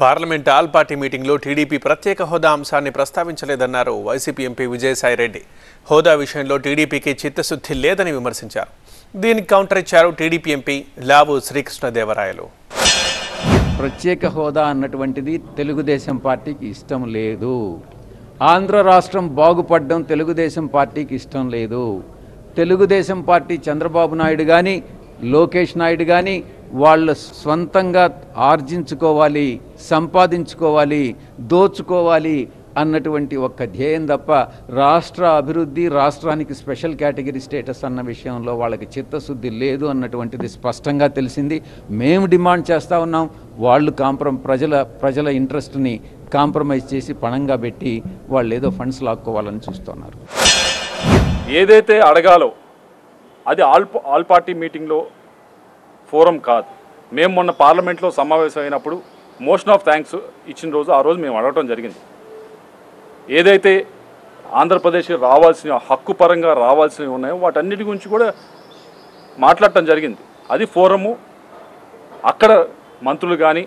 Parliament all party మీటింగ్లో TDP ప్రత్యేక హోదా అంశాన్ని ప్రస్తావించలేదన్నారు వైసీపీ ఎంపీ విజయసాయిరెడ్డి. హోదా విషయంలో టీడీపీకి చిత్తశుద్ధి లేదని విమర్శించారు. దీనికి కౌంటర్ ఇచ్చారు టీడీపీ ఎంపీ లావు శ్రీకృష్ణదేవరాయలు. ప్రత్యేక హోదా అన్నటువంటిది తెలుగుదేశం పార్టీకి ఇష్టం లేదు. ఆంధ్ర రాష్ట్రం బాగుపడడం తెలుగుదేశం పార్టీకి ఇష్టం లేదు. తెలుగుదేశం పార్టీ చంద్రబాబు నాయుడు కానీ లోకేష్ నాయుడు కానీ వాళ్ళు స్వంతంగా ఆర్జించుకోవాలి, సంపాదించుకోవాలి, దోచుకోవాలి అన్నటువంటి ఒక్క ధ్యేయం తప్ప రాష్ట్ర అభివృద్ధి, రాష్ట్రానికి స్పెషల్ కేటగిరీ స్టేటస్ అన్న విషయంలో వాళ్ళకి చిత్తశుద్ధి లేదు అన్నటువంటిది స్పష్టంగా తెలిసింది. మేము డిమాండ్ చేస్తూ ఉన్నాం. వాళ్ళు ప్రజల ఇంట్రెస్ట్ని కాంప్రమైజ్ చేసి పణంగా పెట్టి వాళ్ళు ఏదో ఫండ్స్ లాక్కోవాలని చూస్తున్నారు. ఏదైతే అడగాలో అది ఆల్ పార్టీ మీటింగ్లో ఫోరం కాదు. మేము మొన్న పార్లమెంట్లో సమావేశం అయినప్పుడు మోషన్ ఆఫ్ థ్యాంక్స్ ఇచ్చిన రోజు ఆ రోజు మేము అడగటం జరిగింది. ఏదైతే ఆంధ్రప్రదేశ్కి రావాల్సిన హక్కు పరంగా రావాల్సినవి ఉన్నాయో వాటన్నిటి గురించి కూడా మాట్లాడటం జరిగింది. అది ఫోరము. అక్కడ మంత్రులు కానీ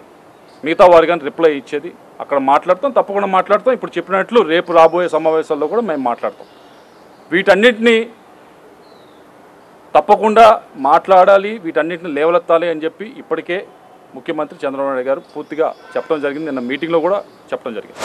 మిగతా వారు కానీ రిప్లై ఇచ్చేది. అక్కడ మాట్లాడతాం, తప్పకుండా మాట్లాడతాం. ఇప్పుడు చెప్పినట్లు రేపు రాబోయే సమావేశాల్లో కూడా మేము మాట్లాడతాం. వీటన్నిటినీ తప్పకుండా మాట్లాడాలి, వీటన్నిటిని లేవలెత్తాలి అని చెప్పి ఇప్పటికే ముఖ్యమంత్రి చంద్రబాబు నాయుడు గారు పూర్తిగా చెప్పడం జరిగింది. నిన్న మీటింగ్లో కూడా చెప్పడం జరిగింది.